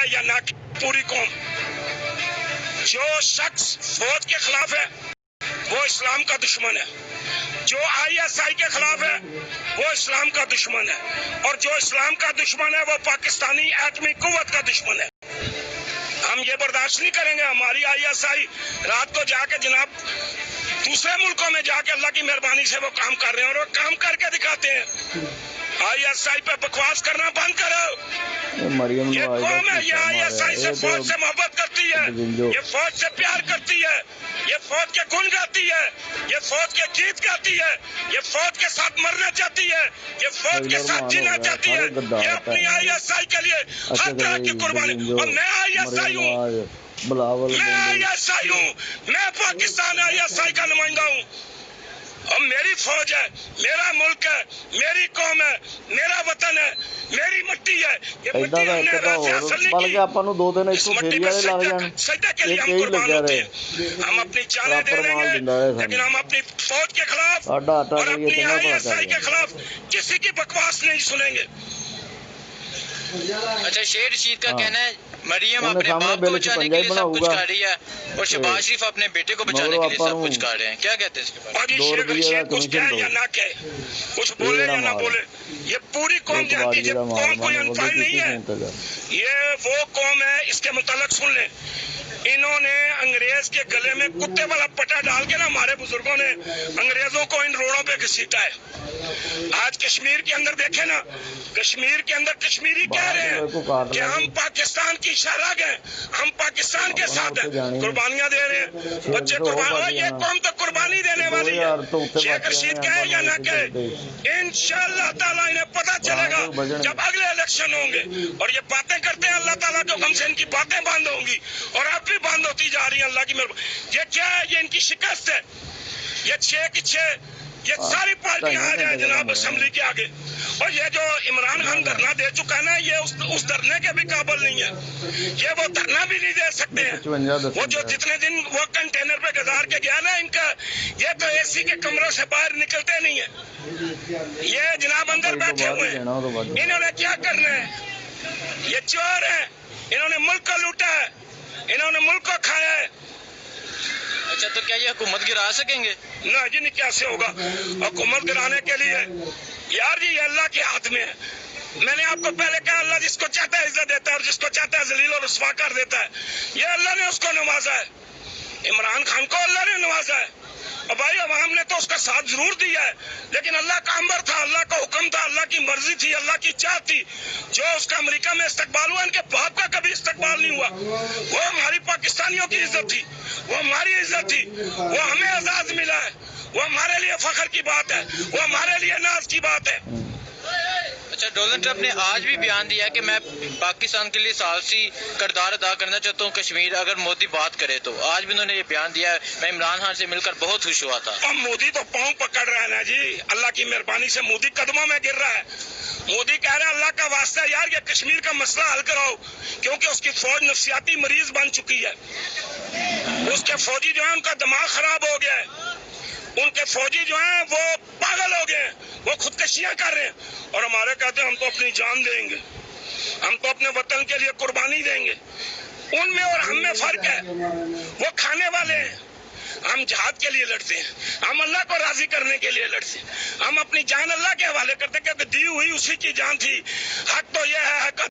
कहे या ना पूरी कौम, जो शख्स फौज के खिलाफ है वो इस्लाम का दुश्मन है, जो ISI के खिलाफ है वो इस्लाम का दुश्मन है, और जो इस्लाम का दुश्मन है वो पाकिस्तानी एटमी कुव्वत का दुश्मन है। हम ये बर्दाश्त नहीं करेंगे। हमारी ISI रात को जाके जनाब दूसरे मुल्कों में जाके अल्लाह की मेहरबानी से वो काम कर रहे हैं, और वो काम करके दिखाते हैं। ISI पे बकवास करना बंद करो। ये कौम है, ये ISI से फौज से मोहब्बत करती है, ये फौज से प्यार करती है, ये फौज के गुण गाती है, ये फौज के गीत गाती है, ये फौज के साथ मरना चाहती है, ये फौज के साथ जीना चाहती है, ये अपनी ISI के लिए हर तरह की कुर्बानी। और मैं ISI हूँ, मैं ISI हूँ, मैं पाकिस्तान ISI का नुमाइंदा हूँ, और मेरी फौज है, मेरा मुल्क है, मेरी कौम है, मेरा वतन है, मेरी मिट्टी है। ये मिट्टी हमने राज हासिल नहीं की, इस मिट्टी पे सजदे के लिए हम कुर्बान होते हैं। हम अपनी जानें दे देंगे, लेकिन हम अपनी फौज के खिलाफ और अपनी ISI के खिलाफ किसी की बकवास नहीं सुनेंगे। अच्छा, शेर रशीद का कहना है मरियम अपने बाप को बचाने के लिए सब कुछ कर रही है, और शहबाज शरीफ अपने बेटे को बचाने के लिए सब कुछ कर रहे हैं। क्या कहते हैं इसके बारे में? और ये शेर रशीद कुछ कहे या ना कहे, कुछ बोले या ना बोले, ये पूरी कौम जानती है। कौम कोई अनफाइल नहीं है, ये वो कौम है। इसके मुतालिक सुन ले, इन्होंने अंग्रेज के गले में कुत्ते वाला पटा डाल के ना हमारे बुजुर्गों ने अंग्रेजों को इन रोडों पे घसीटा है। आज कश्मीर के अंदर देखे ना, कश्मीर के अंदर कश्मीरी कह रहे हैं कि हम पाकिस्तान की शहराग हैं, हम पाकिस्तान के साथ हैं, कुर्बानियां दे रहे हैं बच्चे कुर्बान। ये कौम तो कुर्बानी देने वाली है। शेख रशीद कहे या ना कहे, इंशाअल्लाह ताला इन्हें पता चलेगा जब अगले इलेक्शन होंगे, और ये बातें करते हैं अल्लाह ताला के हुक्म से इनकी बातें बंद होंगी, और अब भी बंद होती जा रही है अल्लाह की मेहरबानी। ये क्या है? ये इनकी शिकस्त है। ये 6 की 6 ये सारी पार्टियां आ जाए जनाब असेंबली के आगे। और ये जो इमरान खान धरना दे चुका है ना, ये उस धरने के भी काबिल नहीं है, ये वो धरना भी नहीं दे सकते हैं। वो जो जितने दिन वो कंटेनर पे गुजार के गया ना, इनका ये तो AC के कमरों से बाहर निकलते नहीं है। ये जनाब अंदर बैठे हुए हैं, इन्होंने क्या करना है? ये चोर है, इन्होंने मुल्क को लूटा है, इन्होंने मुल्क को खाया है। अच्छा, तो क्या ये हुकूमत गिरा सकेंगे? ना जी, नहीं, कैसे होगा? हुकूमत गिराने के लिए यार जी ये अल्लाह के हाथ में है। मैंने आपको पहले कहा, अल्लाह जिसको चाहता है इज्जत देता है, और जिसको चाहता है जलील और रुस्वा कर देता है। ये अल्लाह ने उसको नवाजा है, इमरान खान को अल्लाह ने नवाजा है। और भाई अवाम ने तो उसका साथ जरूर दिया है, लेकिन अल्लाह का अम्र था, अल्लाह का हुक्म था, अल्लाह की मर्जी थी, अल्लाह की चाह थी। जो उसका अमेरिका में इस्तकबाल हुआ, इनके बाप का कभी इस्तकबाल नहीं हुआ। वो हमारी पाकिस्तानियों की इज्जत थी, वो हमारी इज्जत थी, वो हमें एजाज मिला है, वो हमारे लिए फख्र की बात है, वो हमारे लिए नाज की बात है। अच्छा, डोनाल्ड ट्रंप ने आज भी बयान दिया कि मैं पाकिस्तान के लिए सालसी किरदार अदा करना चाहता हूँ कश्मीर, अगर मोदी बात करे तो। आज भी उन्होंने ये बयान दिया है। मैं इमरान खान से मिलकर बहुत खुश हुआ था। और मोदी तो पाँव पकड़ रहा है ना जी, अल्लाह की मेहरबानी से मोदी कदमों में गिर रहा है। मोदी कह रहा है अल्लाह का वास्ता यार ये कश्मीर का मसला हल कराओ, क्योंकि उसकी फौज नफसियाती मरीज बन चुकी है। उसके फौजी जो है उनका दिमाग खराब हो गया है, उनके फौजी जो हैं वो पागल हो गए हैं, वो खुदकशियां कर रहे हैं। और हमारे कहते हैं हम तो अपनी जान देंगे, हम तो अपने वतन के लिए कुर्बानी देंगे। उनमें और हम में फर्क है, वो खाने वाले हैं, हम जिहाद के लिए लड़ते हैं, हम अल्लाह को राजी करने के लिए लड़ते हैं, हम अपनी जान अल्लाह के हवाले करते, कहते दी हुई उसी की जान थी। हक तो यह है, हक